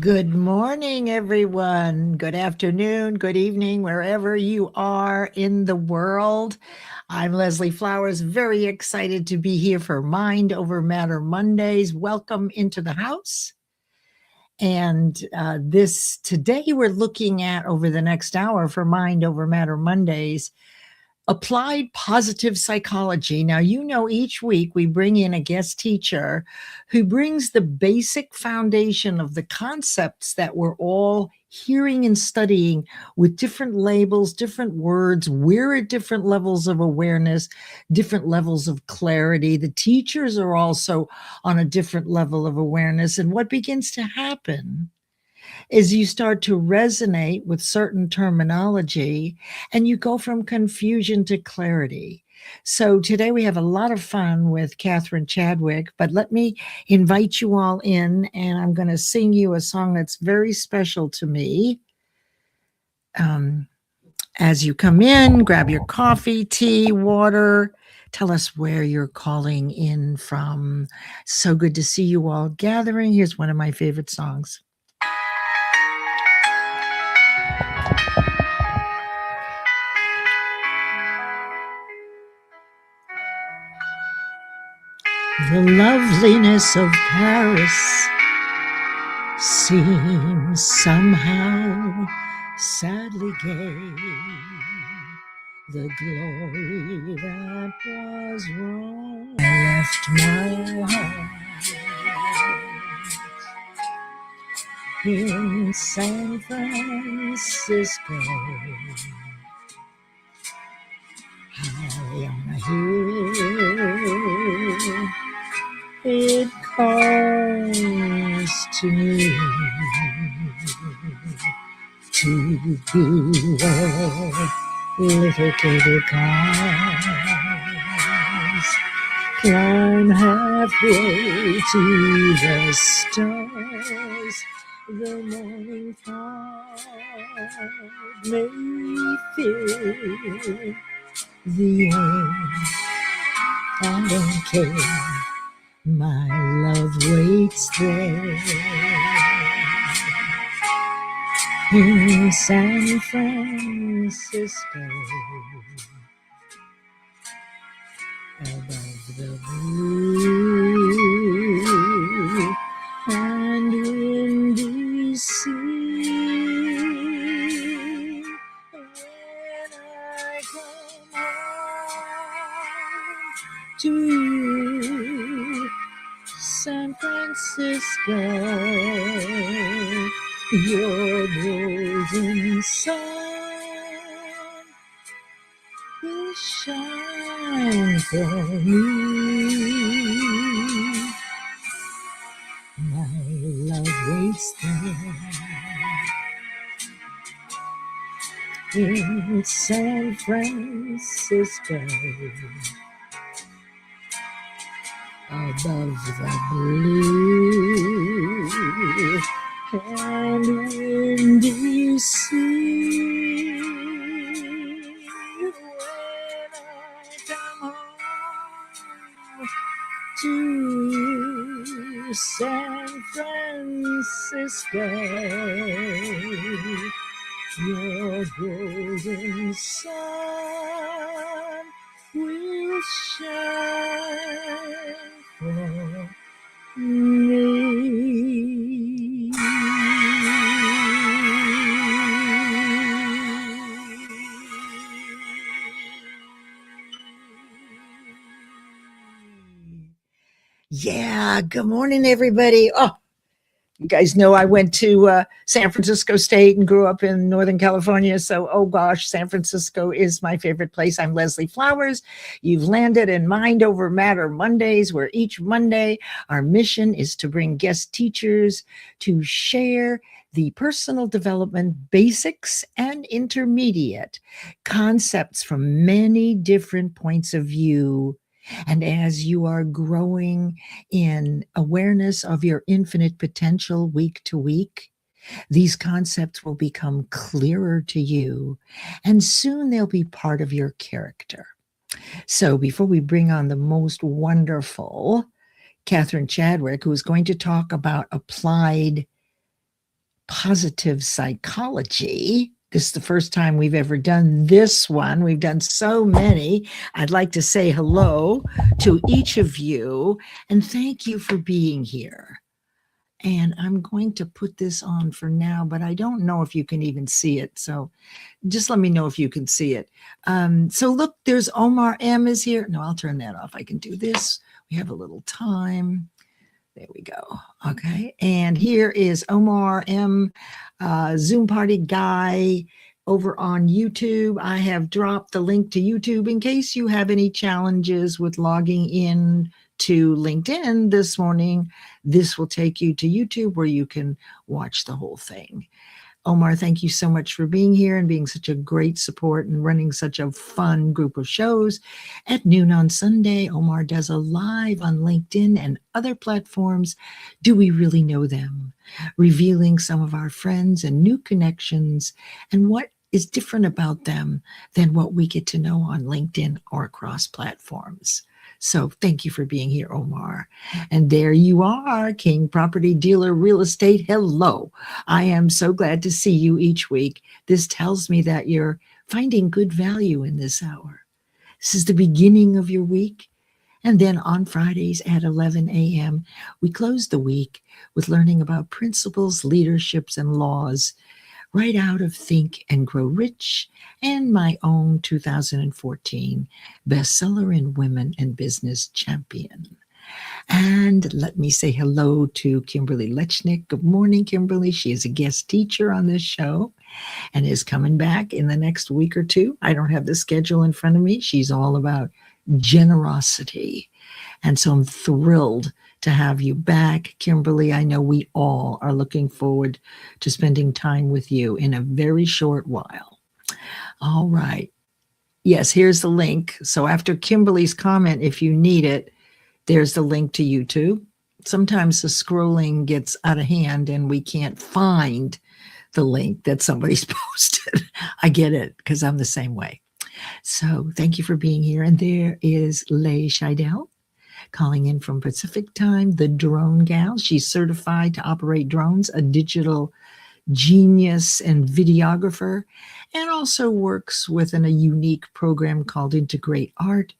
Good morning, everyone. Good afternoon, good evening, wherever you are in the world. I'm Leslie Flowers, very excited to be here for Mind Over Matter Mondays. Welcome into the house. And today we're looking at over the next hour for Mind Over Matter Mondays, applied positive psychology. Now, each week we bring in a guest teacher who brings the basic foundation of the concepts that we're all hearing and studying with different labels, different words. We're at different levels of awareness, different levels of clarity. The teachers are also on a different level of awareness. And what begins to happen is you start to resonate with certain terminology and you go from confusion to clarity. So today we have a lot of fun with Catherine Chadwick, but let me invite you all in and I'm going to sing you a song that's very special to me. As you come in, grab your coffee, tea, water. Tell us where you're calling in from. So good to see you all gathering. Here's one of my favorite songs. The loveliness of Paris seems somehow sadly gay. The glory that was wrong left my heart in San Francisco. High on a hill, it calls to me to be where little cable cars climb halfway to the stars. The morning fog may fill the air. I don't care, my love waits there in San Francisco, above the blue and windy sea. When I come home to you, San Francisco, your golden sun will shine for me. My love waits there in San Francisco, above the blue and windy sea. When I come home to San Francisco, your golden sun will shine for me. Yeah, good morning, everybody. Oh, you guys know I went to San Francisco State and grew up in Northern California. So, oh gosh, San Francisco is my favorite place. I'm Leslie Flowers. You've landed in Mind Over Matter Mondays, where each Monday our mission is to bring guest teachers to share the personal development basics and intermediate concepts from many different points of view. And as you are growing in awareness of your infinite potential week to week, these concepts will become clearer to you, and soon they'll be part of your character. So before we bring on the most wonderful Catherine Chadwick, who is going to talk about applied positive psychology. This is the first time we've ever done this one. We've done so many. I'd like to say hello to each of you and thank you for being here. And I'm going to put this on for now, but I don't know if you can even see it. So just let me know if you can see it. So look, there's Omar M is here. No, I'll turn that off. I can do this. We have a little time. There we go. Okay. And here is Omar M, Zoom party guy over on YouTube. I have dropped the link to YouTube in case you have any challenges with logging in to LinkedIn this morning. This will take you to YouTube where you can watch the whole thing. Omar, thank you so much for being here and being such a great support and running such a fun group of shows. At noon on Sunday, Omar does a live on LinkedIn and other platforms. Do we really know them? Revealing some of our friends and new connections and what is different about them than what we get to know on LinkedIn or across platforms. So thank you for being here, Omar. And there you are, King Property Dealer Real Estate. Hello. I am so glad to see you each week. This tells me that you're finding good value in this hour. This is the beginning of your week. And then on Fridays at 11 a.m., we close the week with learning about principles, leaderships, and laws right out of Think and Grow Rich and my own 2014 bestseller in Women and Business Champion. And let me say hello to Kimberly Lechnick. Good morning, Kimberly. She is a guest teacher on this show and is coming back in the next week or two. I don't have the schedule in front of me. She's all about generosity. And so I'm thrilled to have you back, Kimberly. I know we all are looking forward to spending time with you in a very short while. All right. Yes, here's the link. So after Kimberly's comment, if you need it, there's the link to YouTube. Sometimes the scrolling gets out of hand and we can't find the link that somebody's posted. I get it because I'm the same way. So thank you for being here. And there is Leigh Scheidel calling in from Pacific time, the drone gal. She's certified to operate drones, a digital genius and videographer, and also works within a unique program called Integrate Art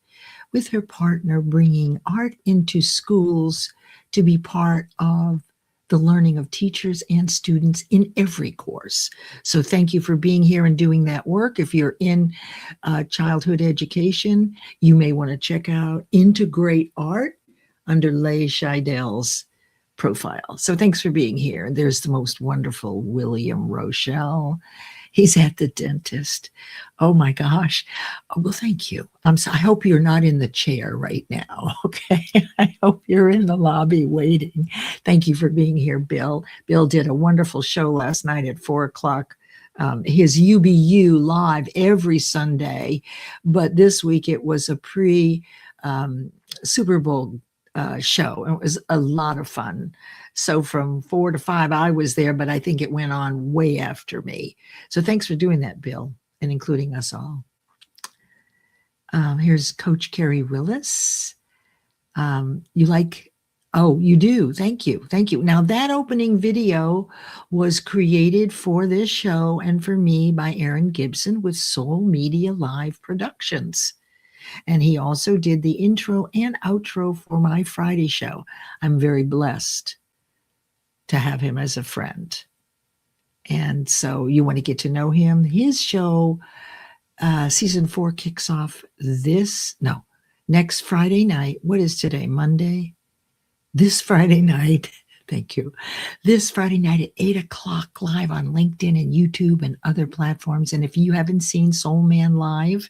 with her partner, bringing art into schools to be part of the learning of teachers and students in every course. So thank you for being here and doing that work. If you're in childhood education, you may want to check out Integrate Art under Leigh Scheidel's profile. So thanks for being here. There's the most wonderful William Rochelle. He's at the dentist. Oh my gosh. Oh, well, thank you. I hope you're not in the chair right now. Okay. I hope you're in the lobby waiting. Thank you for being here, Bill. Bill did a wonderful show last night at 4:00. His UBU live every Sunday, but this week it was a Super Bowl show. It was a lot of fun. So from 4 to 5, I was there, but I think it went on way after me. So thanks for doing that, Bill, and including us all. Here's Coach Carrie Willis. Oh, you do. Thank you. Thank you. Now that opening video was created for this show and for me by Aaron Gibson with Soul Media Live Productions. And he also did the intro and outro for my Friday show. I'm very blessed to have him as a friend. And so you want to get to know him. His show, season 4 kicks off next Friday night. What is today? Monday? This Friday night. Thank you. This Friday night at 8:00 live on LinkedIn and YouTube and other platforms. And if you haven't seen Soul Man Live,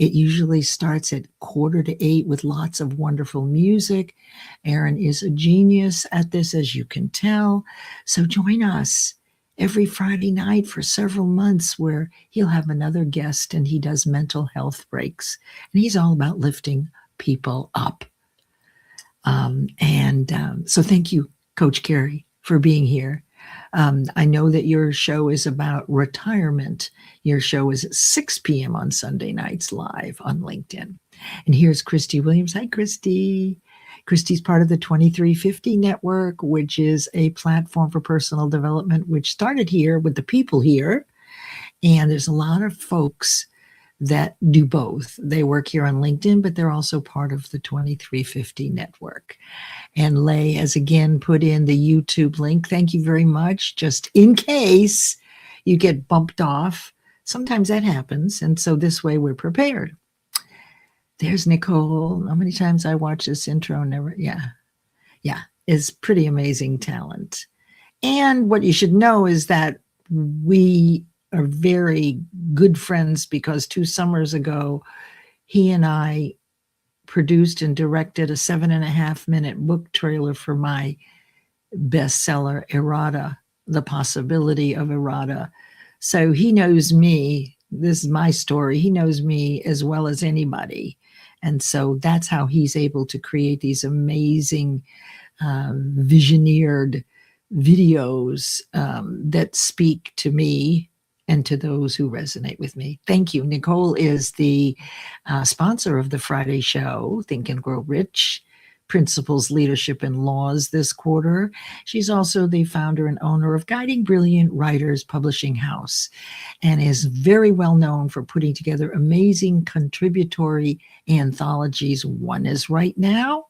it usually starts at 7:45 with lots of wonderful music. Aaron is a genius at this, as you can tell. So join us every Friday night for several months where he'll have another guest and he does mental health breaks. And he's all about lifting people up. So thank you, Coach Carrie, for being here. I know that your show is about retirement. Your show is at 6 p.m. on Sunday nights live on LinkedIn. And here's Christy Williams. Hi, Christy. Christy's part of the 2350 Network, which is a platform for personal development, which started here with the people here. And there's a lot of folks that do both. They work here on LinkedIn, but they're also part of the 2350 Network. And Lay has again put in the YouTube link. Thank you very much. Just in case you get bumped off, sometimes that happens. And so this way we're prepared. There's Nicole. How many times I watch this intro? Never. Yeah. It's pretty amazing talent. And what you should know is that we are very good friends because 2 summers ago, he and I produced and directed a 7.5-minute book trailer for my bestseller, Errata, The Possibility of Errata. So he knows me. This is my story. He knows me as well as anybody. And so that's how he's able to create these amazing visioneered videos that speak to me and to those who resonate with me. Thank you. Nicole is the sponsor of the Friday show, Think and Grow Rich, Principles, Leadership, and Laws this quarter. She's also the founder and owner of Guiding Brilliant Writers Publishing House and is very well known for putting together amazing contributory anthologies. One is right now,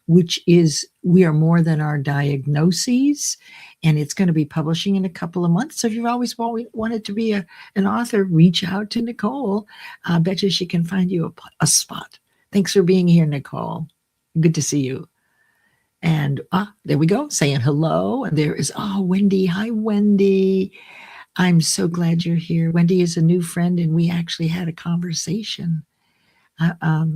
which is We Are More Than Our Diagnoses, and it's going to be publishing in a couple of months. So if you've always wanted to be an author, reach out to Nicole. I bet you she can find you a spot. Thanks for being here, Nicole. Good to see you. And there we go, saying hello. And there is, Wendy. Hi, Wendy. I'm so glad you're here. Wendy is a new friend, and we actually had a conversation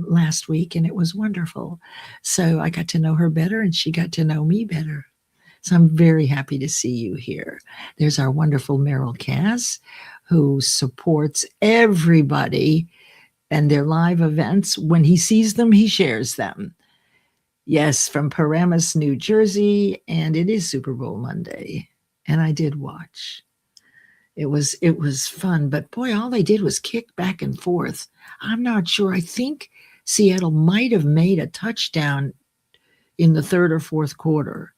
last week, and it was wonderful. So I got to know her better, and she got to know me better. So I'm very happy to see you here. There's our wonderful Meryl Cass, who supports everybody and their live events. When he sees them, he shares them. Yes, from Paramus, New Jersey, and it is Super Bowl Monday, and I did watch. It was fun, but boy, all they did was kick back and forth. I'm not sure. I think Seattle might have made a touchdown in the third or fourth quarter,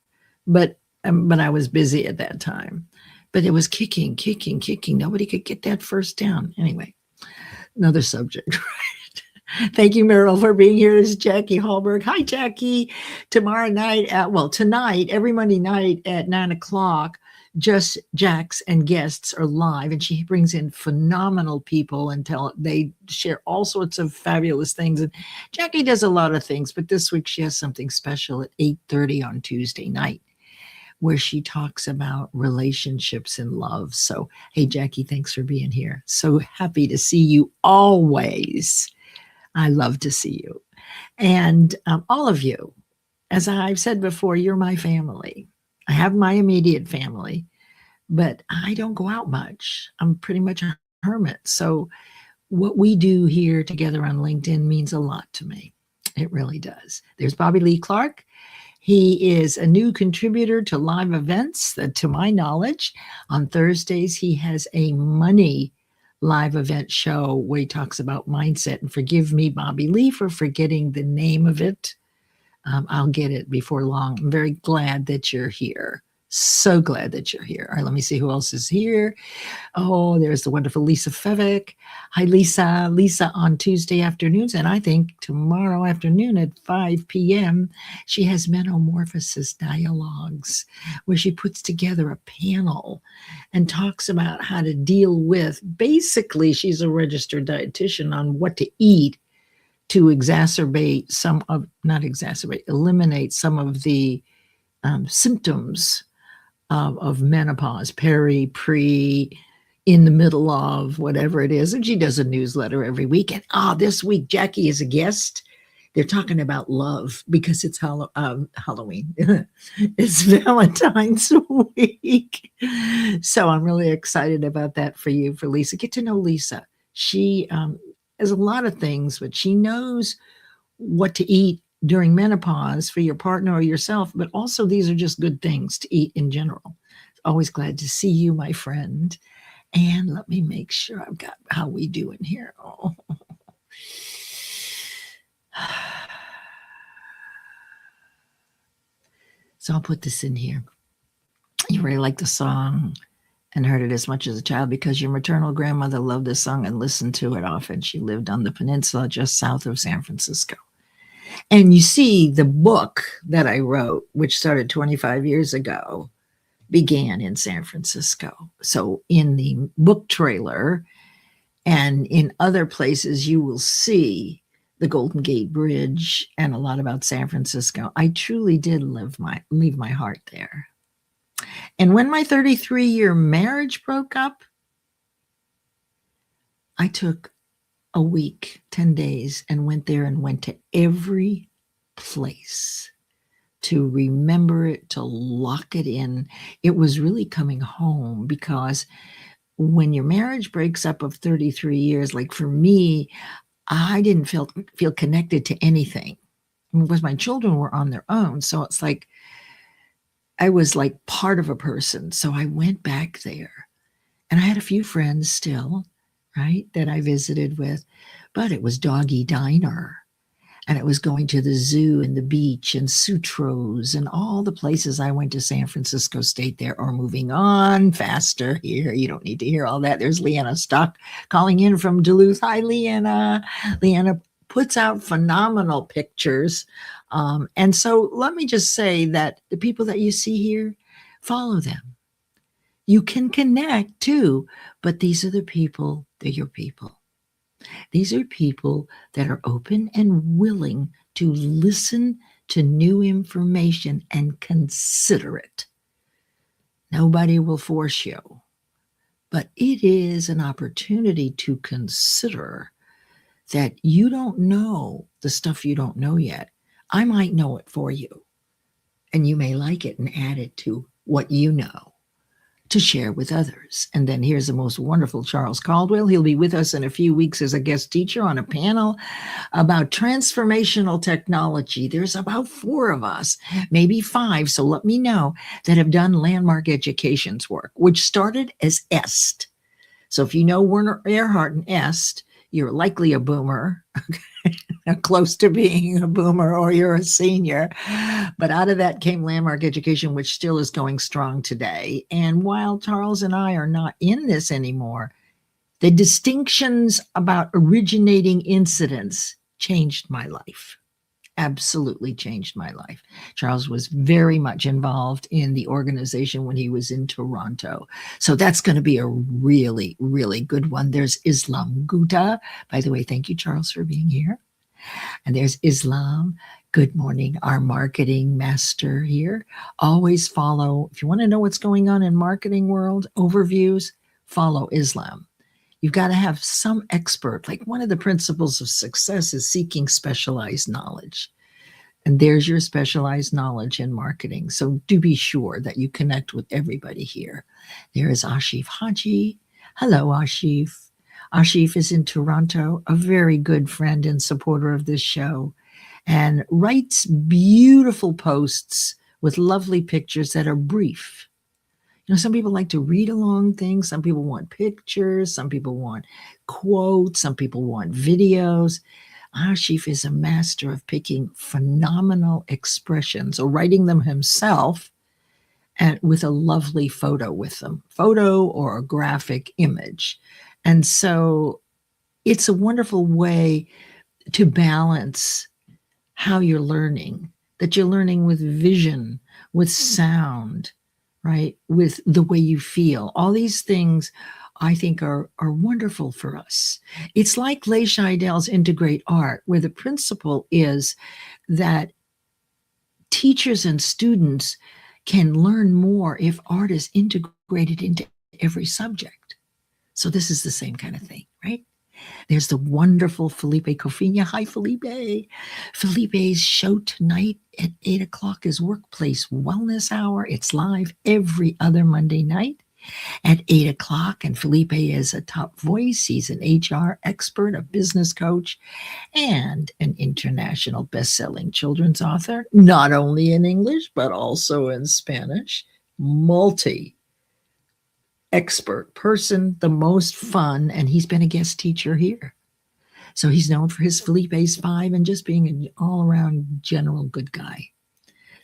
but I was busy at that time. But it was kicking. Nobody could get that first down. Anyway, another subject, right? Thank you, Meryl, for being here. This is Jackie Hallberg. Hi, Jackie. Tonight, every Monday night at 9:00, Just Jax and guests are live, and she brings in phenomenal people and they share all sorts of fabulous things. And Jackie does a lot of things, but this week she has something special at 8:30 on Tuesday night, where she talks about relationships and love. So, hey, Jackie, thanks for being here. So happy to see you always. I love to see you. And all of you, as I've said before, you're my family. I have my immediate family, but I don't go out much. I'm pretty much a hermit. So what we do here together on LinkedIn means a lot to me. It really does. There's Bobby Lee Clark. He is a new contributor to live events, to my knowledge. On Thursdays, he has a money live event show where he talks about mindset. And forgive me, Bobby Lee, for forgetting the name of it. I'll get it before long. I'm very glad that you're here. So glad that you're here. All right, let me see who else is here. Oh, there's the wonderful Lisa Fevick. Hi, Lisa. Lisa on Tuesday afternoons, and I think tomorrow afternoon at 5 p.m., she has Metamorphosis Dialogues, where she puts together a panel and talks about how to deal with, basically, she's a registered dietitian on what to eat to eliminate some of the symptoms of menopause, peri, pre, in the middle of, whatever it is. And she does a newsletter every week. And this week, Jackie is a guest. They're talking about love because it's Halloween. It's Valentine's week. So I'm really excited about that for you, for Lisa. Get to know Lisa. She has a lot of things, but she knows what to eat during menopause for your partner or yourself, but also these are just good things to eat in general. Always glad to see you, my friend. And let me make sure I've got how we doing here. So I'll put this in here. You really like the song and heard it as much as a child because your maternal grandmother loved this song and listened to it often. She lived on the peninsula just south of San Francisco. And you see, the book that I wrote, which started 25 years ago, began in San Francisco. So in the book trailer and in other places, you will see the Golden Gate Bridge and a lot about San Francisco. I truly did leave my heart there. And when my 33-year marriage broke up, I took a week, 10 days, and went there and went to every place to remember it, to lock it in. It was really coming home, because when your marriage breaks up of 33 years, like for me, I didn't feel connected to anything because my children were on their own. So it's like I was like part of a person. So I went back there and I had a few friends still, right, that I visited with, but it was Doggy Diner. And it was going to the zoo and the beach and Sutros and all the places I went to San Francisco, stayed there, or moving on faster here. You don't need to hear all that. There's Leanna Stock calling in from Duluth. Hi, Leanna. Leanna puts out phenomenal pictures. And so let me just say that the people that you see here, follow them. You can connect too, but these are the people, they're your people. These are people that are open and willing to listen to new information and consider it. Nobody will force you, but it is an opportunity to consider that you don't know the stuff you don't know yet. I might know it for you, and you may like it and add it to what you know to share with others. And then here's the most wonderful Charles Caldwell. He'll be with us in a few weeks as a guest teacher on a panel about transformational technology. There's about 4 of us, maybe 5, so let me know, that have done Landmark Education's work, which started as EST. So if you know Werner Erhard and EST, you're likely a boomer, close to being a boomer, or you're a senior. But out of that came Landmark Education, which still is going strong today. And while Charles and I are not in this anymore, the distinctions about originating incidents changed my life. Absolutely changed my life. Charles was very much involved in the organization when he was in Toronto. So that's going to be a really, really good one. There's Islam Gutta. By the way, thank you, Charles, for being here. And there's Islam. Good morning, our marketing master here. Always follow, if you want to know what's going on in marketing world, overviews, follow Islam. You've got to have some expert. Like, one of the principles of success is seeking specialized knowledge. And there's your specialized knowledge in marketing. So do be sure that you connect with everybody here. There is Ashif Haji. Hello, Ashif. Ashif is in Toronto, a very good friend and supporter of this show, and writes beautiful posts with lovely pictures that are brief. You know, some people like to read along things. Some people want pictures. Some people want quotes. Some people want videos. Ashif is a master of picking phenomenal expressions or writing them himself, and with a lovely photo with them, photo or a graphic image. And so it's a wonderful way to balance how you're learning, that you're learning with vision, with sound, right? With the way you feel. All these things I think are wonderful for us. It's like Leigh Scheidell's Integrate Art, where the principle is that teachers and students can learn more if art is integrated into every subject. So this is the same kind of thing, right? There's the wonderful Felipe Cofinha. Hi, Felipe. Felipe's show tonight at 8 o'clock is Workplace Wellness Hour. It's live every other Monday night at 8 o'clock. And Felipe is a top voice. He's an HR expert, a business coach, and an international best-selling children's author, not only in English, but also in Spanish. Multi-expert person, the most fun, and he's been a guest teacher here. So he's known for his Felipe's 5 and just being an all-around general good guy.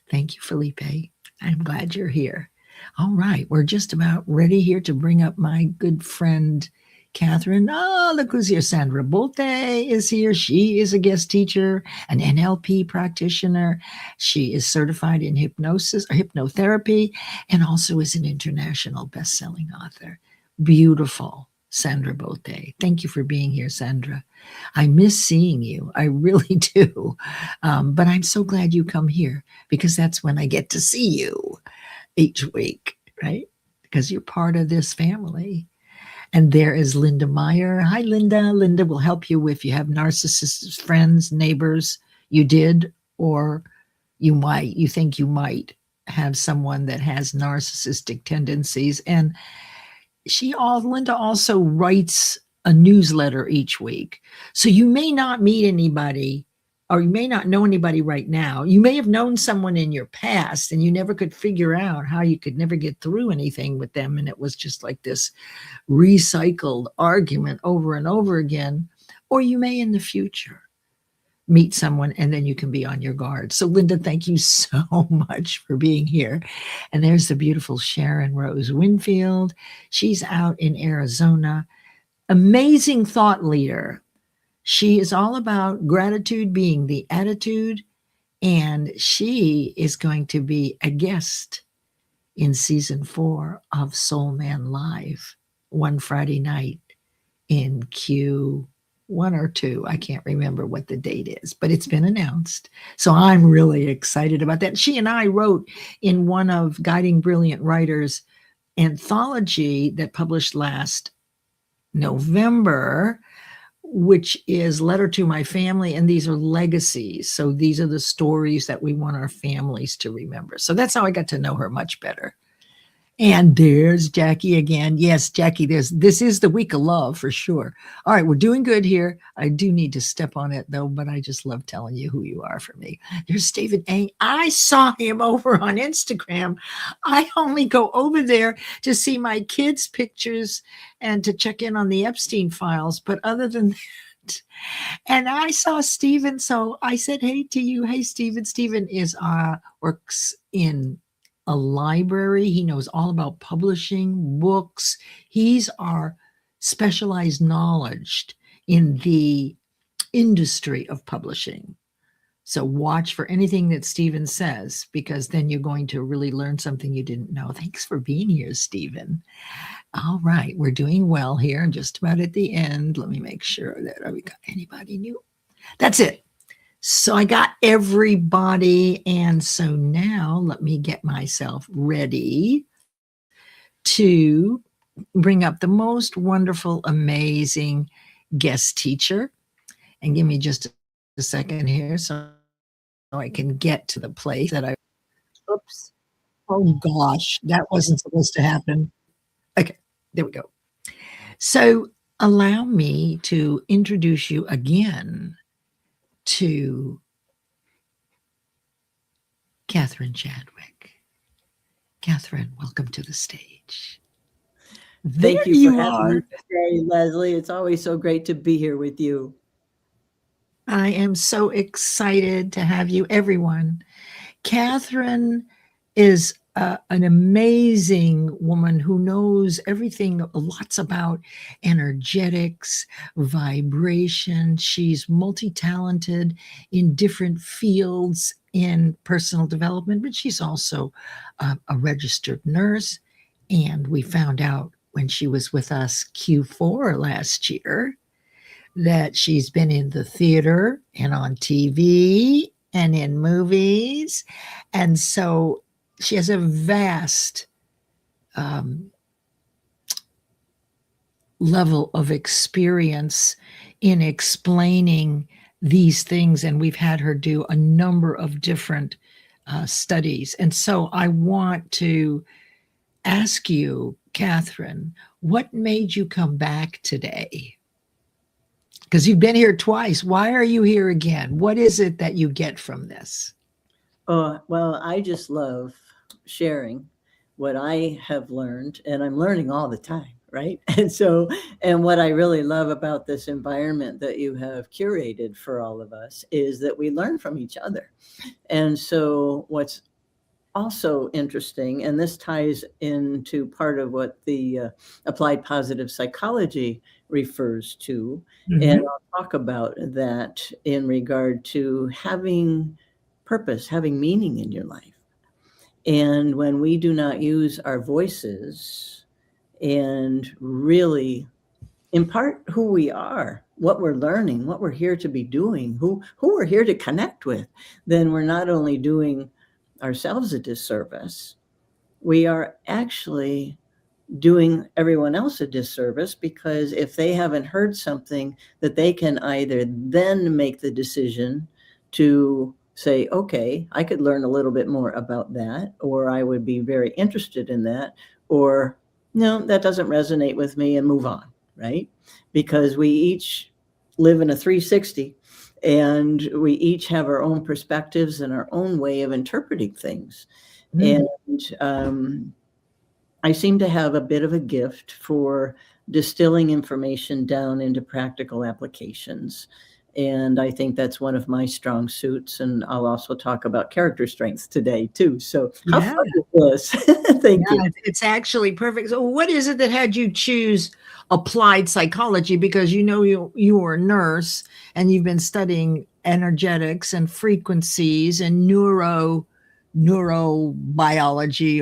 Thank you, Felipe. I'm glad you're here. All right, we're just about ready here to bring up my good friend Catherine. Oh, look who's here. Sandra Bolte is here. She is a guest teacher, an NLP practitioner. She is certified in hypnosis or hypnotherapy and also is an international best-selling author. Beautiful, Sandra Bolte. Thank you for being here, Sandra. I miss seeing you. I really do. But I'm so glad you come here because that's when I get to see you each week, right? Because you're part of this family. And there is Linda Meyer. Hi, Linda. Linda will help you if you have narcissist friends, neighbors. You did, or you think you might have someone that has narcissistic tendencies. And Linda also writes a newsletter each week. So you may not meet anybody or you may not know anybody right now. You may have known someone in your past and you never could figure out how you could never get through anything with them. And it was just like this recycled argument over and over again. Or you may in the future meet someone and then you can be on your guard. So Linda, thank you so much for being here. And there's the beautiful Sharon Rose Winfield. She's out in Arizona. Amazing thought leader. She is all about gratitude being the attitude, and she is going to be a guest in season 4 of Soul Man Live one Friday night in Q1 or 2. I can't remember what the date is, but it's been announced. So I'm really excited about that. She and I wrote in one of Guiding Brilliant Writers anthology that published last November, which is Letter to My Family, and these are legacies. So these are the stories that we want our families to remember. So that's how I got to know her much better. And there's Jackie again. Yes, Jackie, this is the week of love for sure. All right, we're doing good here. I do need to step on it though, but I just love telling you who you are for me. There's David A. I saw him over on Instagram. I only go over there to see my kids' pictures and to check in on the Epstein files. But other than that, and I saw Stephen, so I said, hey to you. Hey, Stephen. Stephen is works in a library. He knows all about publishing books. He's our specialized knowledge in the industry of publishing. So watch for anything that Stephen says, because then you're going to really learn something you didn't know. Thanks for being here, Stephen. All right, we're doing well here. Just about at the end. Let me make sure that we got anybody new. That's it. So I got everybody. And so now let me get myself ready to bring up the most wonderful, amazing guest teacher. And give me just a second here so I can get to the place that oops. Oh gosh, that wasn't supposed to happen. Okay, there we go. So allow me to introduce you again to Catherine Chadwick. Catherine, welcome to the stage. Thank you for having me today, Leslie. It's always so great to be here with you. I am so excited to have you, everyone. Catherine is an amazing woman who knows everything, lots about energetics, vibration. She's multi-talented in different fields in personal development, but she's also a registered nurse. And we found out when she was with us Q4 last year that she's been in the theater and on TV and in movies. And so she has a vast level of experience in explaining these things. And we've had her do a number of different studies. And so I want to ask you, Catherine, what made you come back today? Because you've been here twice. Why are you here again? What is it that you get from this? Oh, well, I just love sharing what I have learned, and I'm learning all the time, right? And what I really love about this environment that you have curated for all of us is that we learn from each other. And so what's also interesting, and this ties into part of what the applied positive psychology refers to. And Mhm. I'll talk about that in regard to having purpose, having meaning in your life. And when we do not use our voices and really impart who we are, what we're learning, what we're here to be doing, who we're here to connect with, then we're not only doing ourselves a disservice, we are actually doing everyone else a disservice, because if they haven't heard something that they can either then make the decision to say, okay, I could learn a little bit more about that, or I would be very interested in that, or no, that doesn't resonate with me, and move on, right? Because we each live in a 360, and we each have our own perspectives and our own way of interpreting things. Mm. And I seem to have a bit of a gift for distilling information down into practical applications. And I think that's one of my strong suits. And I'll also talk about character strengths today, too. So, how Yeah. fun is this? Thank you. Yeah, it's actually perfect. So what is it that had you choose applied psychology? Because you were a nurse and you've been studying energetics and frequencies and neurobiology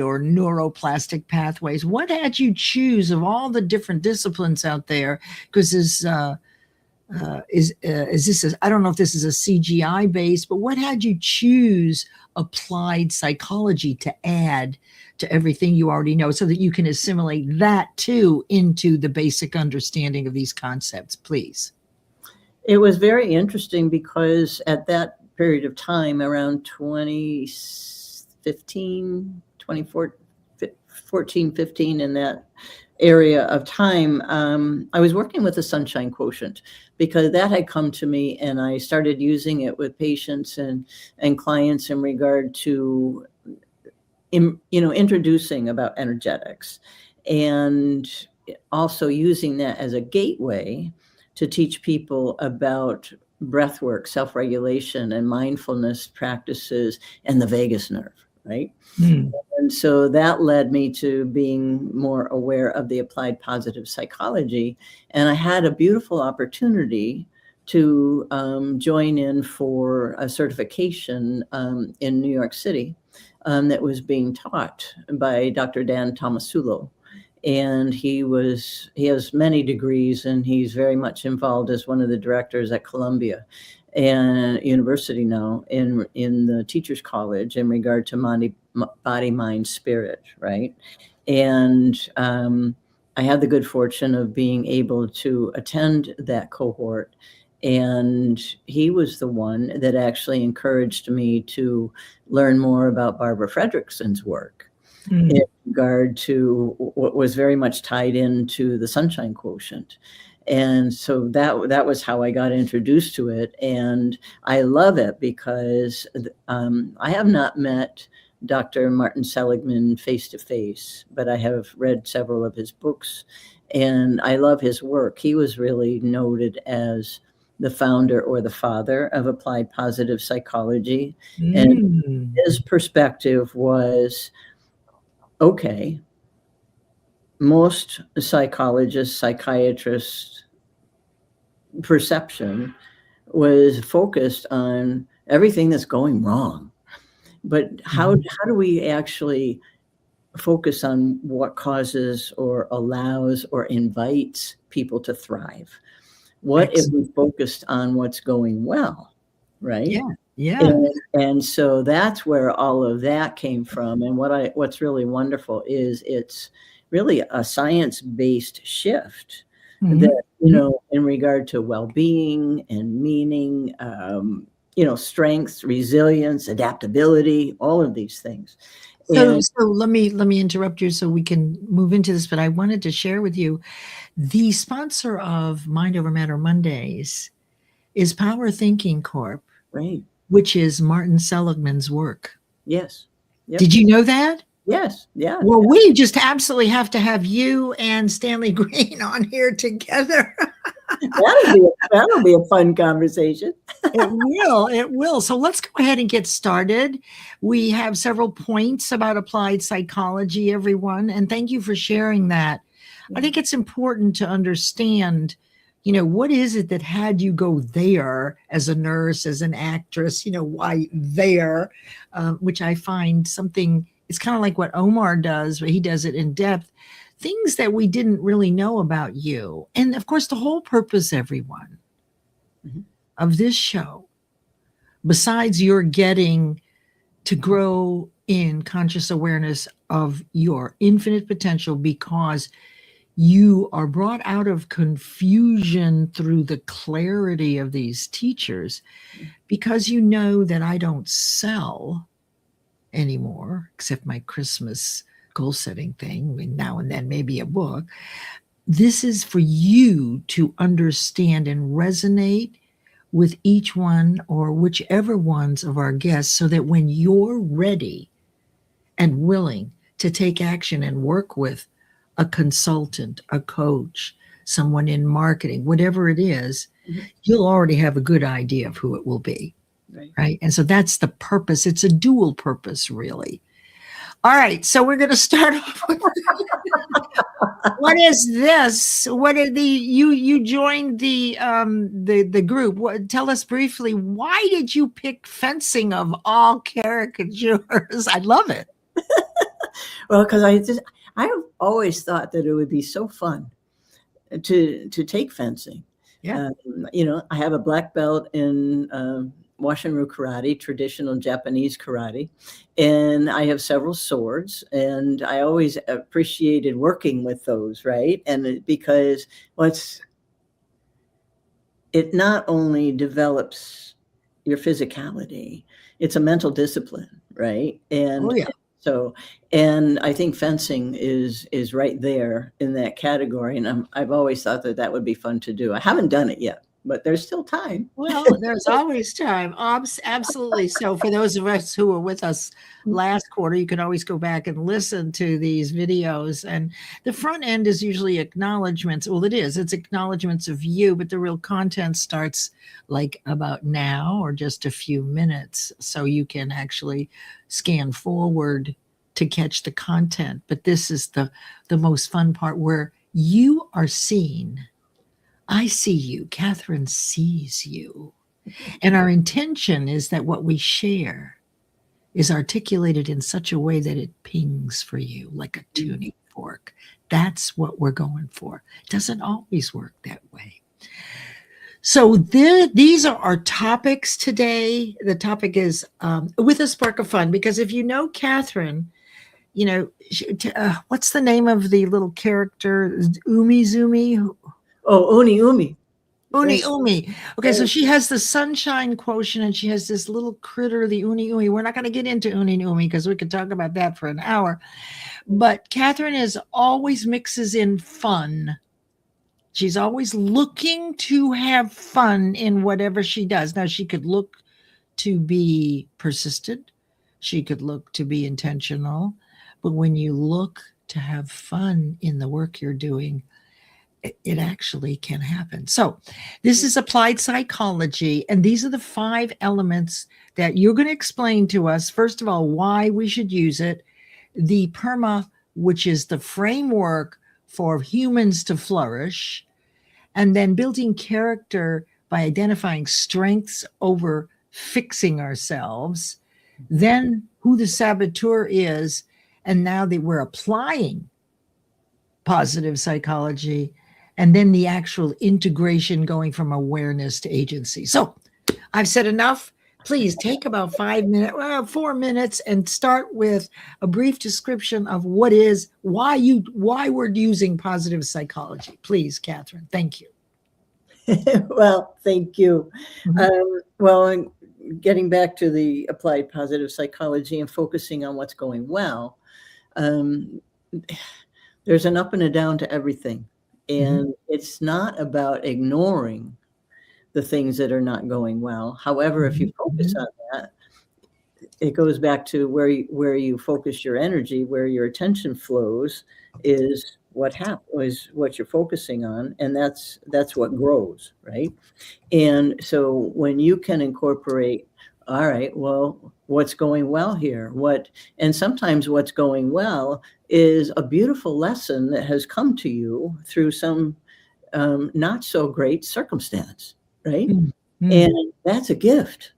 or neuroplastic pathways. What had you choose of all the different disciplines out there? Because is this I don't know if this is a CGI base, but what had you choose applied psychology to add to everything you already know so that you can assimilate that too into the basic understanding of these concepts, please? It was very interesting because at that period of time, around 2015, 2014, 15, in that area of time, I was working with the Sunshine Quotient, because that had come to me, and I started using it with patients and clients in regard to introducing about energetics, and also using that as a gateway to teach people about breath work, self-regulation, and mindfulness practices, and the vagus nerve, right? Mm. And so that led me to being more aware of the applied positive psychology. And I had a beautiful opportunity to join in for a certification in New York City that was being taught by Dr. Dan Tomasulo. And he has many degrees, and he's very much involved as one of the directors at Columbia and University now in the Teachers College in regard to body, mind, spirit, right? And I had the good fortune of being able to attend that cohort. And he was the one that actually encouraged me to learn more about Barbara Fredrickson's work Mm. in regard to what was very much tied into the Sunshine Quotient. And so that was how I got introduced to it. And I love it because I have not met Dr. Martin Seligman face to face, but I have read several of his books, and I love his work. He was really noted as the founder or the father of applied positive psychology. And Mm. his perspective was, okay, most psychologists, psychiatrists' perception was focused on everything that's going wrong. But how do we actually focus on what causes or allows or invites people to thrive? What if we Excellent. focused on what's going well, right? Yeah. Yeah. And so that's where all of that came from. And what's really wonderful is it's really a science-based shift Mhm. that, in regard to well-being and meaning, strengths, resilience, adaptability, all of these things. So And so let me interrupt you so we can move into this, but I wanted to share with you the sponsor of Mind Over Matter Mondays is Power Thinking Corp, right. which is Martin Seligman's work. Yes. Yep. Did you know that? Yes. Yeah. Well, we just absolutely have to have you and Stanley Green on here together. That'll be a fun conversation. It will. It will. So let's go ahead and get started. We have several points about applied psychology, everyone, and thank you for sharing that. I think it's important to understand, what is it that had you go there as a nurse, as an actress, why there, which I find something, it's kind of like what Omar does, but he does it in depth, things that we didn't really know about you. And of course, the whole purpose, everyone, of this show, besides your getting to grow in conscious awareness of your infinite potential because you are brought out of confusion through the clarity of these teachers, because you know that I don't sell anymore, except my Christmas goal setting thing, I mean, now and then maybe a book. This is for you to understand and resonate with each one or whichever ones of our guests, so that when you're ready and willing to take action and work with a consultant, a coach, someone in marketing, whatever it is, you'll already have a good idea of who it will be. Right. And so that's the purpose. It's a dual purpose, really. All right. So we're going to start off with what is this? What are you joined the group. Tell us briefly, why did you pick fencing of all caricatures? I love it. Well, because I've always thought that it would be so fun to take fencing. Yeah. I have a black belt in Washin-Ryu karate, traditional Japanese karate, and I have several swords, and I always appreciated working with those, right? And because it not only develops your physicality, it's a mental discipline, right? And and I think fencing is right there in that category, and I've always thought that would be fun to do. I haven't done it yet, but there's still time. Well, there's always time. Absolutely. So for those of us who were with us last quarter, you can always go back and listen to these videos. And the front end is usually acknowledgments. Well, it's acknowledgments of you, but the real content starts like about now or just a few minutes. So you can actually scan forward to catch the content. But this is the most fun part, where you are seen. I see you. Catherine sees you. And our intention is that what we share is articulated in such a way that it pings for you like a tuning fork. That's what we're going for. It doesn't always work that way. So these are our topics today. The topic is with a spark of fun, because if you know Catherine, what's the name of the little character? Umi Zumi? Oh, Umi. Umi. Okay, so she has the Sunshine Quotient, and she has this little critter, the Umi. We're not going to get into Umi because we could talk about that for an hour. But Catherine always mixes in fun. She's always looking to have fun in whatever she does. Now, she could look to be persistent. She could look to be intentional. But when you look to have fun in the work you're doing, it actually can happen. So this is applied psychology, and these are the 5 elements that you're going to explain to us. First of all, why we should use it, the PERMA, which is the framework for humans to flourish, and then building character by identifying strengths over fixing ourselves, then who the saboteur is, and now that we're applying positive psychology, and then the actual integration going from awareness to agency. So I've said enough. Please take about 4 minutes and start with a brief description of why we're using positive psychology. Please, Catherine. Thank you. Well, thank you. Getting back to the applied positive psychology and focusing on what's going well, there's an up and a down to everything. And it's not about ignoring the things that are not going well. However, if you focus on that, it goes back to where you focus your energy, where your attention flows is what you're focusing on, and that's what grows, right? And so when you can incorporate, all right, well, what's going well here? And sometimes what's going well is a beautiful lesson that has come to you through some not so great circumstance, right? Mm-hmm. And that's a gift.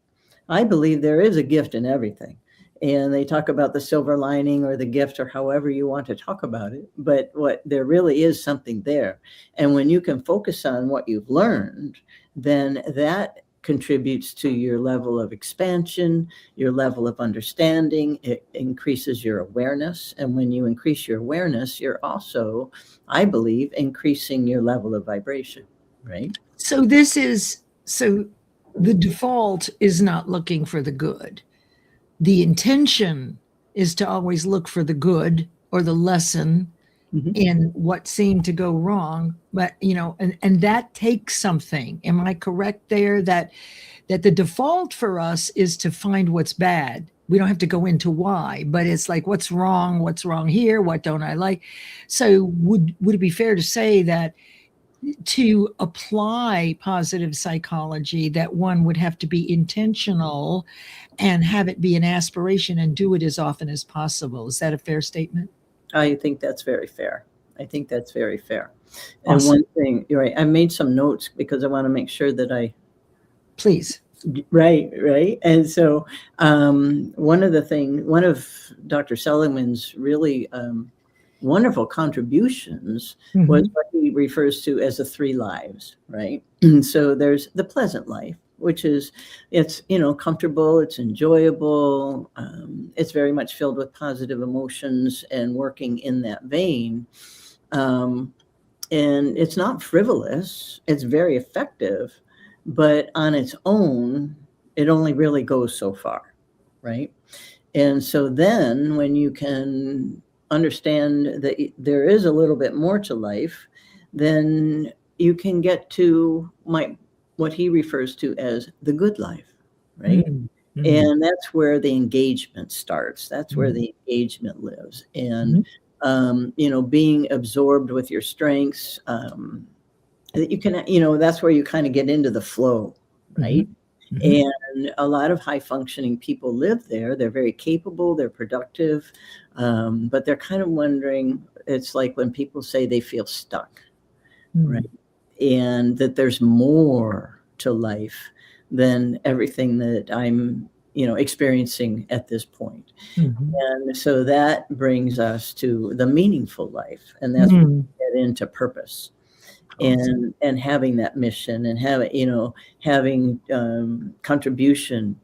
I believe there is a gift in everything. And they talk about the silver lining or the gift or however you want to talk about it. But what there really is something there. And when you can focus on what you've learned, then that contributes to your level of expansion, your level of understanding. It increases your awareness. And when you increase your awareness, you're also, I believe, increasing your level of vibration, right? So the default is not looking for the good. The intention is to always look for the good or the lesson in what seemed to go wrong. But and that takes something. Am I correct there that the default for us is to find what's bad? We don't have to go into why, but it's like what's wrong here, what don't I like? So would it be fair to say that to apply positive psychology, that one would have to be intentional and have it be an aspiration and do it as often as possible? Is that a fair statement? I think that's very fair. I think that's very fair. And Awesome. one thing, you're right, I made some notes because I want to make sure that Please. right. And so one of Dr. Seligman's really wonderful contributions was what he refers to as the 3 lives, right? And so there's the pleasant life, which is, it's, comfortable, it's enjoyable, it's very much filled with positive emotions and working in that vein. And it's not frivolous, it's very effective, but on its own, it only really goes so far, right? And so then when you can understand that there is a little bit more to life, then you can get to what he refers to as the good life, right? Mm-hmm. And that's where the engagement starts. That's where the engagement lives. And, being absorbed with your strengths, that you can, that's where you kind of get into the flow, right? And a lot of high functioning people live there. They're very capable, they're productive, but they're kind of wondering, it's like when people say they feel stuck, right? And that there's more to life than everything that I'm, experiencing at this point. And so that brings us to the meaningful life. And that's when we get into purpose. And having that mission and having contribution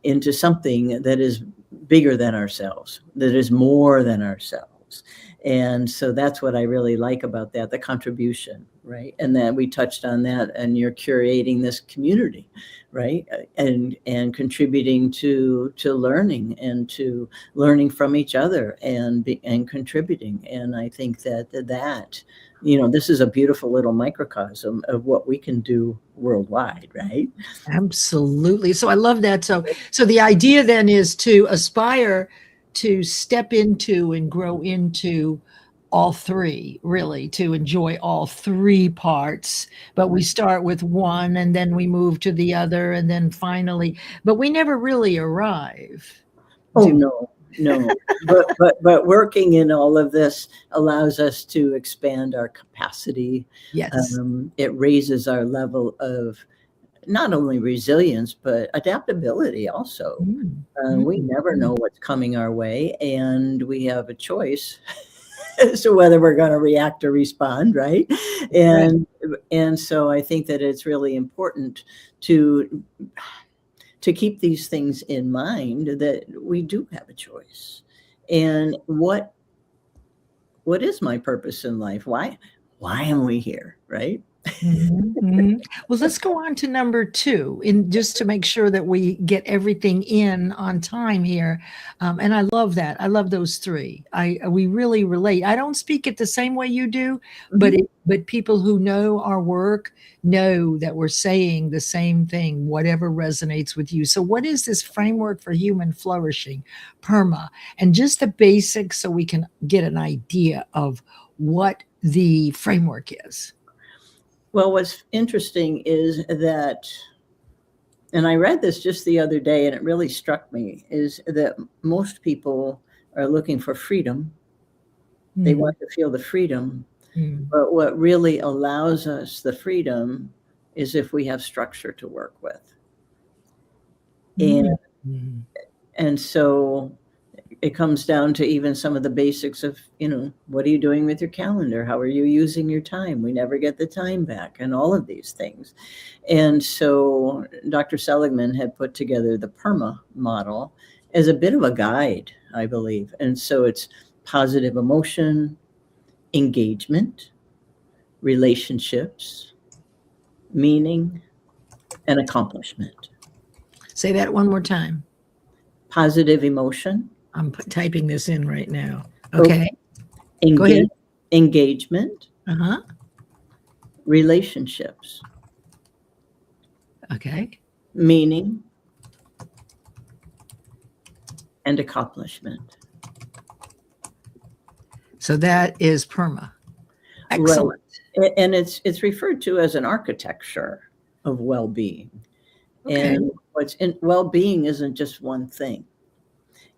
into something that is bigger than ourselves, that is more than ourselves. And so that's what I really like about that, the contribution, right? And then we touched on that, and you're curating this community, right? And contributing to learning and to learning from each other and contributing. And I think that this is a beautiful little microcosm of what we can do worldwide, right? Absolutely. So I love that. So the idea then is to aspire to step into and grow into all 3, really, to enjoy all 3 parts. But we start with one and then we move to the other and then finally, but we never really arrive. Oh, no. But working in all of this allows us to expand our capacity. Yes. It raises our level of not only resilience, but adaptability also. We never know what's coming our way, and we have a choice as to whether we're going to react or respond, right? And so I think that it's really important to keep these things in mind, that we do have a choice. And what is my purpose in life? Why am we here, right? Mhm, mhm. Well, let's go on to number 2, and just to make sure that we get everything in on time here. And I love that. I love those 3. We really relate. I don't speak it the same way you do, but Mhm. but people who know our work know that we're saying the same thing, whatever resonates with you. So what is this framework for human flourishing, PERMA? And just the basics so we can get an idea of what the framework is. Well, what's interesting is that, and I read this just the other day and it really struck me, is that most people are looking for freedom. They Mm. want to feel the freedom. Mm. But what really allows us the freedom is if we have structure to work with. And, Mm. Mm. and so it comes down to even some of the basics of, what are you doing with your calendar? How are you using your time? We never get the time back, and all of these things. And so Dr. Seligman had put together the PERMA model as a bit of a guide, I believe. And so it's positive emotion, engagement, relationships, meaning, and accomplishment. Say that one more time. Positive emotion, I'm typing this in right now. okay, Okay, go ahead. engagement, Uh-huh. relationships, Okay. meaning, and accomplishment. So that is PERMA. Right. Excellent. And it's referred to as an architecture of well-being. Okay. And what's in well-being isn't just one thing.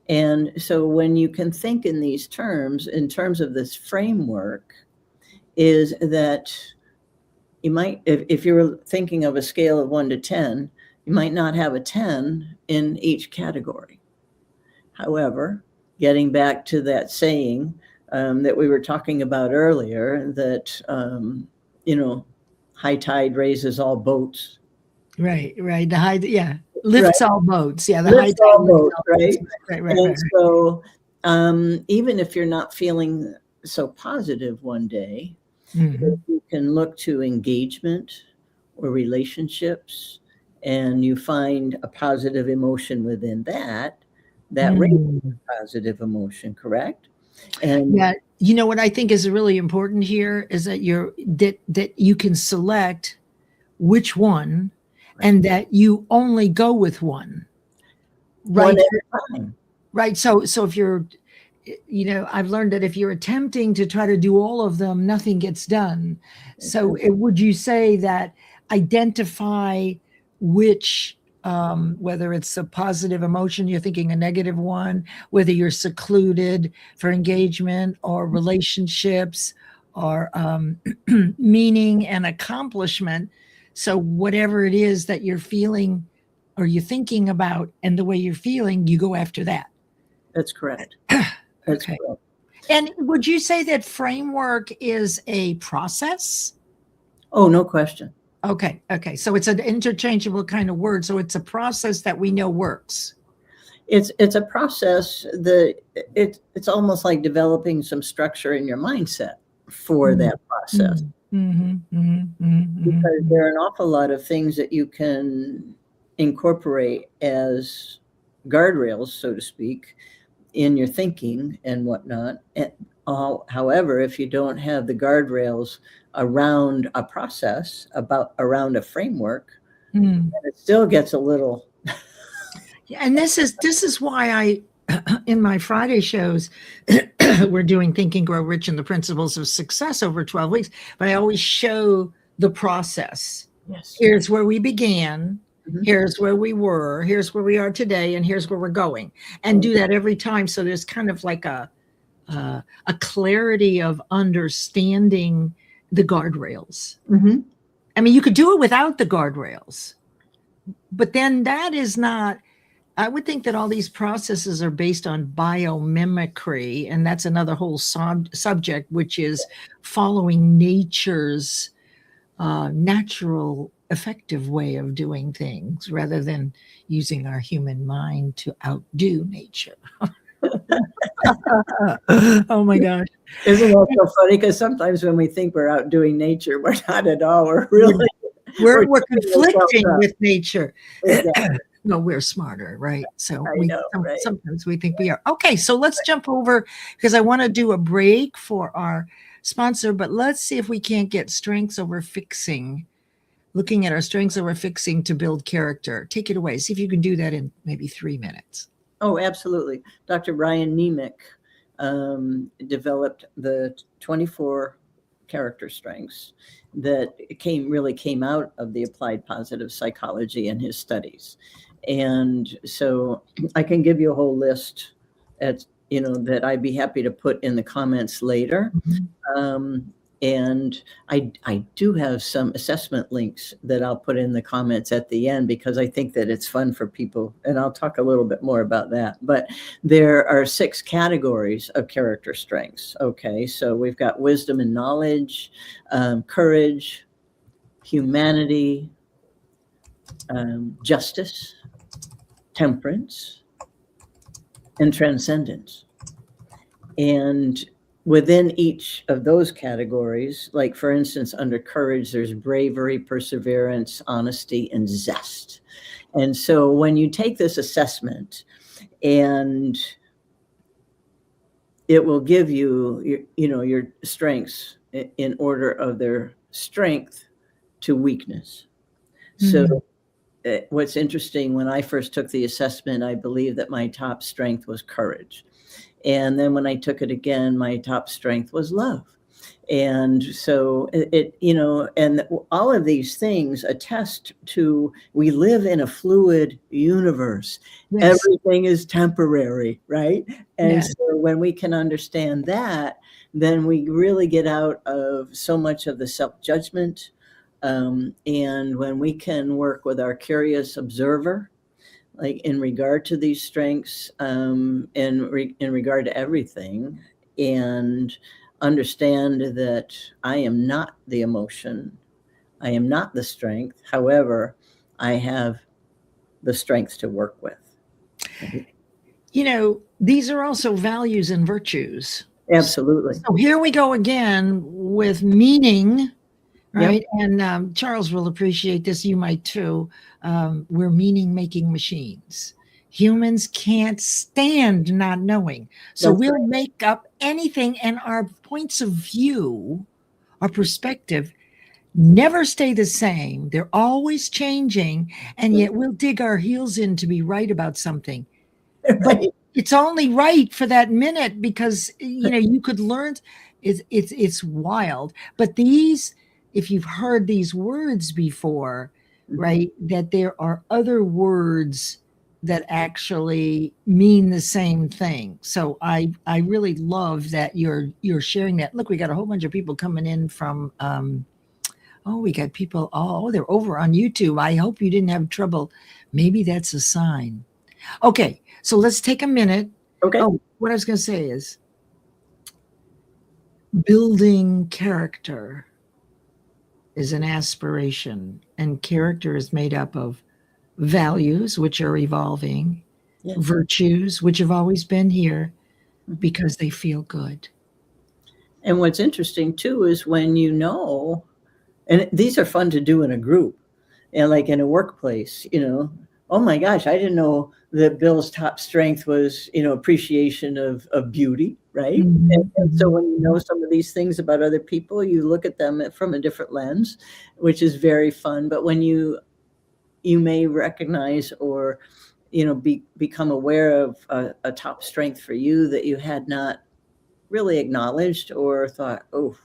And so when you can think in these terms, in terms of this framework, is that you might, if you're thinking of a scale of 1 to 10, you might not have a 10 in each category. However, getting back to that saying that we were talking about earlier, that, high tide raises all boats. Right, right. The high, yeah. Right. Lifts all boats. Yeah, the high Lifts tide all lifts boats, all right? boats. Right, right, And right. so even if you're not feeling so positive one day, Mhm. you can look to engagement or relationships, and you find a positive emotion within that raises Mm. positive emotion, correct? And Yeah, you know what I think is really important here is that that you can select which one, right, and that you only go with one. one Right. at a time. Right. So if you're, I've learned that if you're attempting to try to do all of them, nothing gets done. So would you say that identify which, whether it's a positive emotion, you're thinking a negative one, whether you're secluded for engagement or relationships or meaning and accomplishment. So whatever it is that you're feeling or you're thinking about and the way you're feeling, you go after that. That's correct. That's Okay. correct. And would you say that framework is a process? Oh, no question. Okay. Okay. So it's an interchangeable kind of word. So it's a process that we know works. It's a process that it's almost like developing some structure in your mindset for Mm. that process. Because there are an awful lot of things that you can incorporate as guardrails, so to speak, in your thinking and whatnot. However, if you don't have the guardrails around a process, around a framework, Mm. it still gets a little. Yeah, and this is why I in my Friday shows we're doing Think and Grow Rich and the Principles of Success over 12 weeks, but I always show the process. Yes. Here's where we began, Mhm. here's where we were, here's where we are today, and here's where we're going. And do that every time, so there's kind of like a clarity of understanding the guardrails. Mhm. I mean, you could do it without the guardrails, but then that is not. I would think that all these processes are based on biomimicry, and that's another whole subject, which is following nature's natural, effective way of doing things rather than using our human mind to outdo nature. Oh my gosh. Isn't that so funny? Because sometimes when we think we're outdoing nature, we're not at all. We're really We're tripping ourselves conflicting up. with nature. Exactly. No, we're smarter, right? So I know, right? sometimes we think we are. Okay, so let's jump over because I want to do a break for our sponsor, but let's see if we can't get strengths over fixing. Looking at our strengths over fixing to build character. Take it away. See if you can do that in maybe 3 minutes. Oh, absolutely. Dr. Ryan Nemec developed the 24 character strengths that really came out of the applied positive psychology and his studies. And so I can give you a whole list that I'd be happy to put in the comments later. And I do have some assessment links that I'll put in the comments at the end because I think that it's fun for people. And I'll talk a little bit more about that. But there are 6 categories of character strengths. Okay, so we've got wisdom and knowledge, courage, humanity, justice, temperance, and transcendence. And within each of those categories, like for instance, under courage, there's bravery, perseverance, honesty, and zest. And so when you take this assessment, and it will give you your strengths in order of their strength to weakness. So what's interesting, when I first took the assessment, I believe that my top strength was courage. And then when I took it again, my top strength was love. And so and all of these things attest to, we live in a fluid universe. Yes. Everything is temporary, right? And yes. So when we can understand that, then we really get out of so much of the self-judgment. And when we can work with our curious observer, like in regard to these strengths, in regard to everything, and understand that I am not the emotion, I am not the strength. However, I have the strength to work with. These are also values and virtues. Absolutely. So here we go again with meaning. Right. Yep. And Charles will appreciate this. You might too. We're meaning-making machines. Humans can't stand not knowing. So That's we'll right. make up anything, and our points of view, our perspective, never stay the same. They're always changing, and yet we'll dig our heels in to be right about something. Right. But it's only right for that minute because, you could learn. It's wild. But if you've heard these words before, right, that there are other words that actually mean the same thing. So I really love that you're sharing that. Look, we got a whole bunch of people coming in from, we got people, they're over on YouTube. I hope you didn't have trouble. Maybe that's a sign. Okay, so let's take a minute. Okay. What I was going to say is building character is an aspiration, and character is made up of values, which are evolving, yes. virtues, which have always been here because they feel good. And what's interesting too is when and these are fun to do in a group, and like in a workplace, oh my gosh, I didn't know that Bill's top strength was, appreciation of beauty, right? Mm-hmm. And so when you know some of these things about other people, you look at them from a different lens, which is very fun. But when you may recognize or, become aware of a top strength for you that you had not really acknowledged or thought, oh,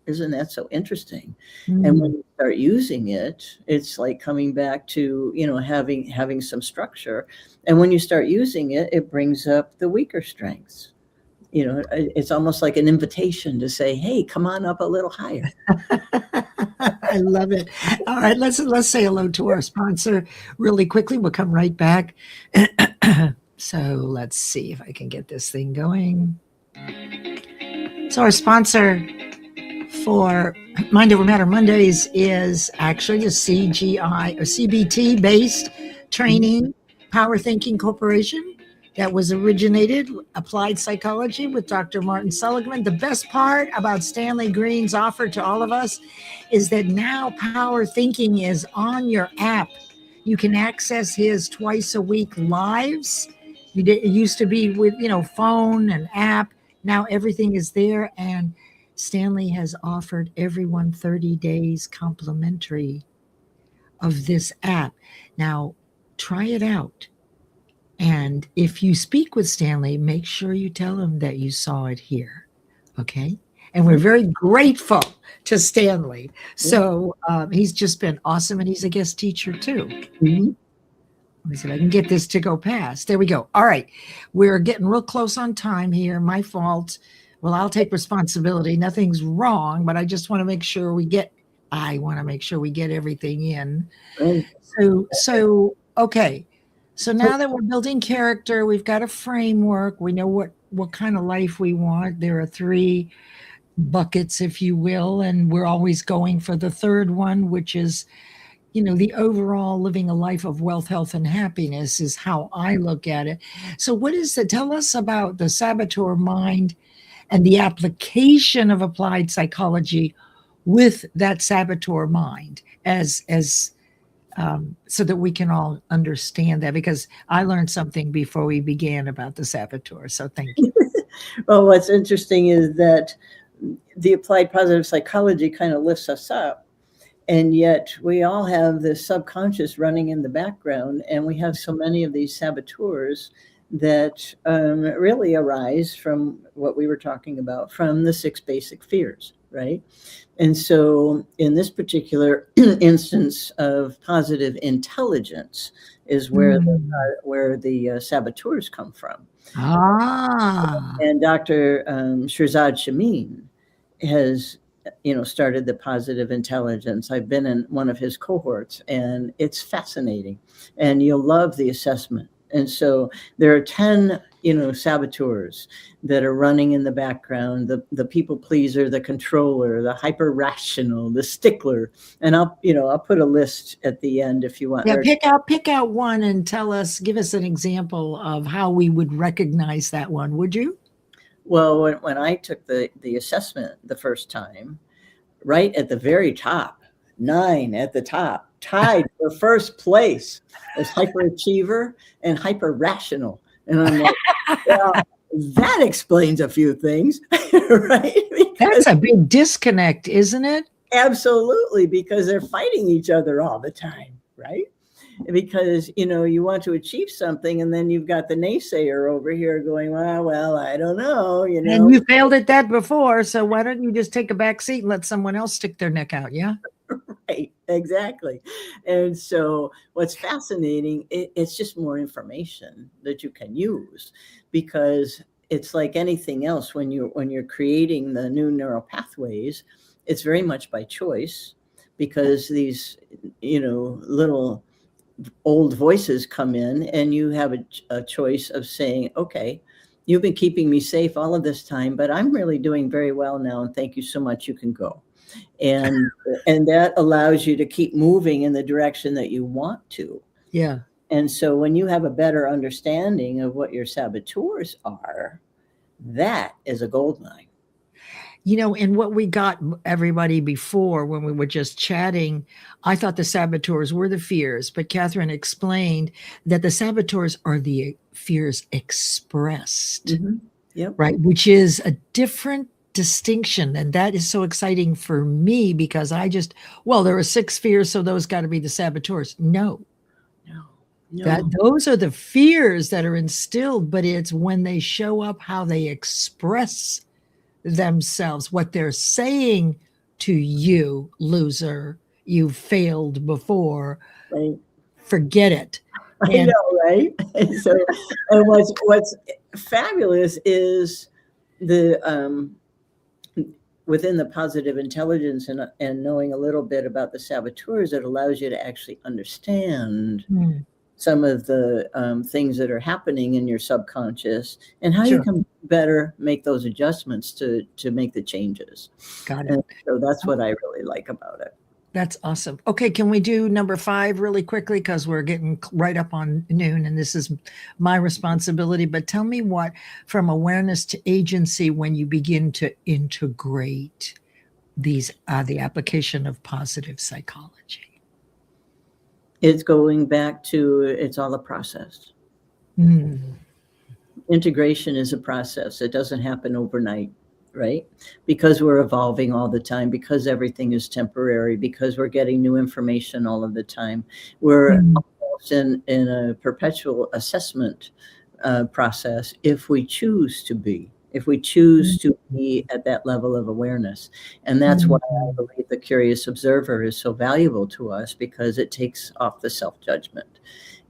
isn't that so interesting? Mm-hmm. And when you start using it, it's like coming back to, having some structure. And when you start using it, it brings up the weaker strengths. It's almost like an invitation to say, hey, come on up a little higher. I love it. All right, let's say hello to our sponsor really quickly. We'll come right back. So let's see if I can get this thing going. So our sponsor for Mind Over Matter Mondays is actually a CGI or CBT based training, Power Thinking Corporation. that was originated, applied psychology with Dr. Martin Seligman. The best part about Stanley Green's offer to all of us is that now Power Thinking is on your app. You can access his twice a week lives. It used to be with, phone and app. Now everything is there. And Stanley has offered everyone 30 days complimentary of this app. Now, try it out. And if you speak with Stanley, make sure you tell him that you saw it here. Okay. And we're very grateful to Stanley. So he's just been awesome. And he's a guest teacher too. Mm-hmm. Let me see if I can get this to go past. There we go. All right. We're getting real close on time here. My fault. Well, I'll take responsibility. Nothing's wrong, but I just want to make sure we get everything in. Right. So okay. So now that we're building character, we've got a framework. We know what kind of life we want. There are 3 buckets, if you will, and we're always going for the third one, which is, the overall living a life of wealth, health, and happiness is how I look at it. So what is it? Tell us about the saboteur mind and the application of applied psychology with that saboteur mind as so that we can all understand that, because I learned something before we began about the saboteur. So thank you. Well, what's interesting is that the applied positive psychology kind of lifts us up. And yet we all have this subconscious running in the background. And we have so many of these saboteurs that really arise from what we were talking about, from the 6 basic fears, right? And so in this particular instance of positive intelligence is where the saboteurs come from. And Dr. Shirzad Shamin has started the positive intelligence. I've been in one of his cohorts, and it's fascinating, and you'll love the assessment. And so there are 10, saboteurs that are running in the background, the people pleaser, the controller, the hyper rational, the stickler. And I'll put a list at the end if you want. Yeah, pick out one and give us an example of how we would recognize that one, would you? Well, when I took the assessment the first time, right at the very top, 9 at the top, tied for first place as hyperachiever and hyper rational. And I'm like, well, that explains a few things, right? That's a big disconnect, isn't it? Absolutely, because they're fighting each other all the time, right? Because, you want to achieve something, and then you've got the naysayer over here going, well, I don't know, And you failed at that before, so why don't you just take a back seat and let someone else stick their neck out, yeah? Right, exactly. And so what's fascinating, it's just more information that you can use, because it's like anything else when you're creating the new neural pathways, it's very much by choice, because these, little old voices come in, and you have a choice of saying, okay, you've been keeping me safe all of this time, but I'm really doing very well now, and thank you so much, you can go. And that allows you to keep moving in the direction that you want to. Yeah. And so when you have a better understanding of what your saboteurs are, that is a gold mine. And what we got everybody before when we were just chatting, I thought the saboteurs were the fears, but Catherine explained that the saboteurs are the fears expressed, Mm-hmm. Yep. Right? Which is a different distinction. And that is so exciting for me, because there are 6 fears, so those got to be the saboteurs. No. Those are the fears that are instilled, but it's when they show up, how they express themselves, what they're saying to you, loser, you failed before, right? Forget it. I know, right? And so, and what's fabulous is the within the positive intelligence and knowing a little bit about the saboteurs, it allows you to actually understand some of the things that are happening in your subconscious, and how you can better make those adjustments to make the changes. Got it. And so that's what I really like about it. That's awesome. Okay, can we do number 5 really quickly? Because we're getting right up on noon and this is my responsibility. But tell me what, from awareness to agency, when you begin to integrate these, the application of positive psychology. It's going back to, it's all a process. Mm. Integration is a process. It doesn't happen overnight, right? Because we're evolving all the time, because everything is temporary, because we're getting new information all of the time. We're almost in a perpetual assessment process if we choose to be. If we choose to be at that level of awareness. And that's why I believe the curious observer is so valuable to us, because it takes off the self-judgment.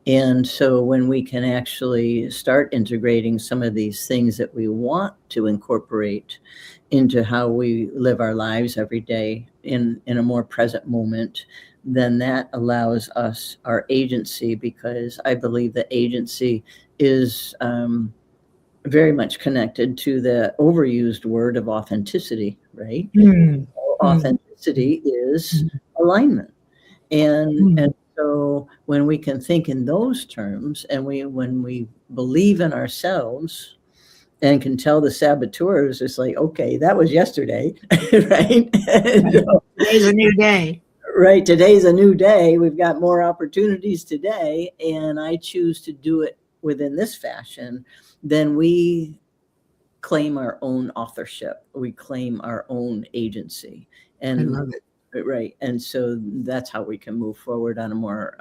And so when we can actually start integrating some of these things that we want to incorporate into how we live our lives every day in a more present moment, then that allows us our agency, because I believe that agency is very much connected to the overused word of authenticity, right? Authenticity is alignment. And so when we can think in those terms, and when we believe in ourselves and can tell the saboteurs, it's like, okay, that was yesterday, right? Today's a new day. Right. Today's a new day. We've got more opportunities today, and I choose to do it within this fashion. Then we claim our own authorship. We claim our own agency. And I love it. Right. And so that's how we can move forward on a more,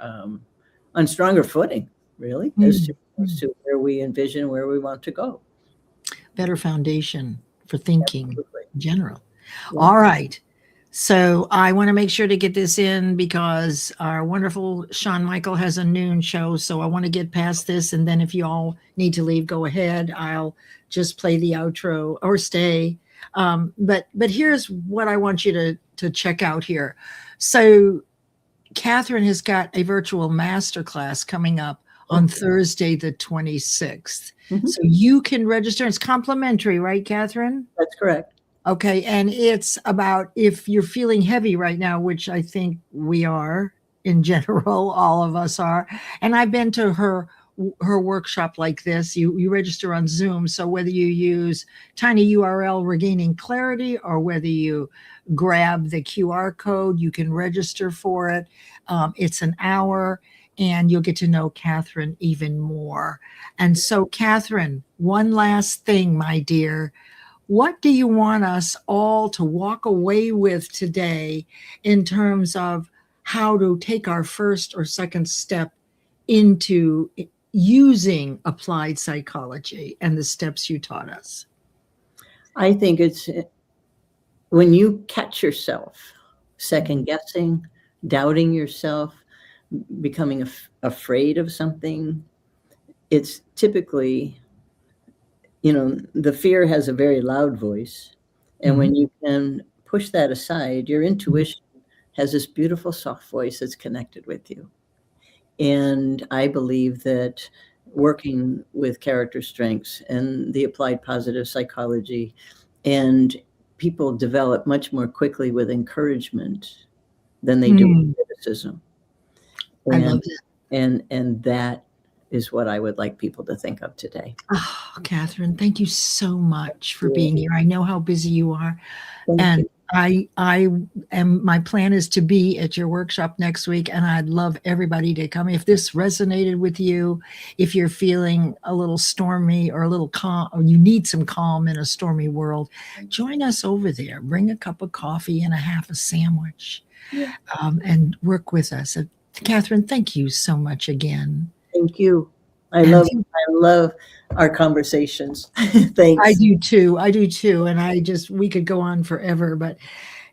on stronger footing, really, as to where we envision where we want to go. Better foundation for thinking in general. Yeah. All right. So I want to make sure to get this in because our wonderful Sean Michael has a noon show. So I want to get past this. And then if you all need to leave, go ahead. I'll just play the outro or stay. But here's what I want you to check out here. So Catherine has got a virtual masterclass coming up on Thursday, the 26th. So you can register. It's complimentary, right, Catherine? That's correct. Okay. And it's about if you're feeling heavy right now, which I think we are in general, all of us are. And I've been to her workshop like this. You register on Zoom. So whether you use tiny URL Regaining Clarity or whether you grab the QR code, you can register for it. It's an hour and you'll get to know Catherine even more. And so Catherine, one last thing, my dear. What do you want us all to walk away with today in terms of how to take our first or second step into using applied psychology and the steps you taught us? I think it's when you catch yourself second guessing, doubting yourself, becoming afraid of something, it's typically, the fear has a very loud voice. And when you can push that aside, your intuition has this beautiful soft voice that's connected with you. And I believe that working with character strengths and the applied positive psychology, and people develop much more quickly with encouragement than they do with criticism. I love it. And that is what I would like people to think of today. Oh, Catherine, thank you so much for being here. I know how busy you are. Thank you. My plan is to be at your workshop next week, and I'd love everybody to come. If this resonated with you, if you're feeling a little stormy or a little calm, or you need some calm in a stormy world, join us over there. Bring a cup of coffee and a half a sandwich, and work with us. Catherine, thank you so much again. Thank you. I love our conversations. Thanks. I do too. And we could go on forever, but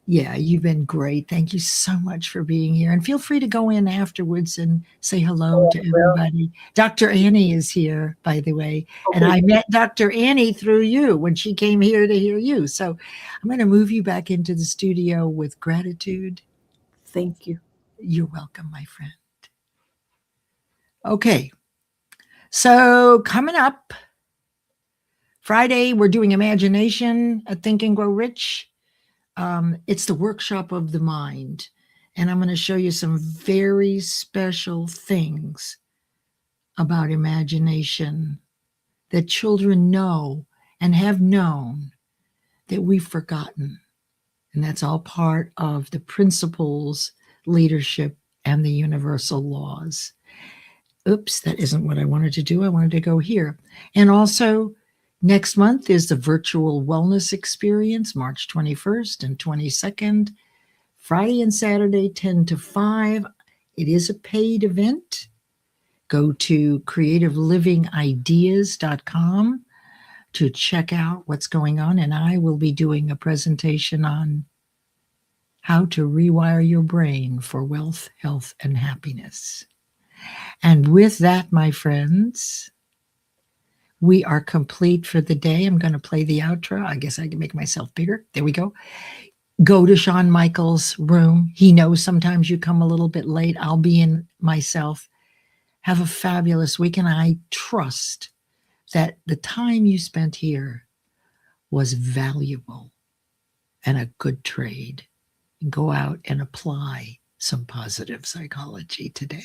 yeah, you've been great. Thank you so much for being here. And feel free to go in afterwards and say hello to everybody. Dr. Annie is here, by the way. Okay. And I met Dr. Annie through you when she came here to hear you. So I'm going to move you back into the studio with gratitude. Thank you. You're welcome, my friend. Okay. So coming up Friday, we're doing imagination at Think and Grow Rich. It's the workshop of the mind. And I'm going to show you some very special things about imagination that children know and have known that we've forgotten. And that's all part of the principles, leadership, and the universal laws. Oops, that isn't what I wanted to do. I wanted to go here. And also, next month is the virtual wellness experience, March 21st and 22nd, Friday and Saturday, 10 to 5. It is a paid event. Go to creativelivingideas.com to check out what's going on. And I will be doing a presentation on how to rewire your brain for wealth, health, and happiness. And with that, my friends, we are complete for the day. I'm going to play the outro. I guess I can make myself bigger. There we go. Go to Shawn Michaels' room. He knows sometimes you come a little bit late. I'll be in myself. Have a fabulous week. And I trust that the time you spent here was valuable and a good trade. Go out and apply some positive psychology today.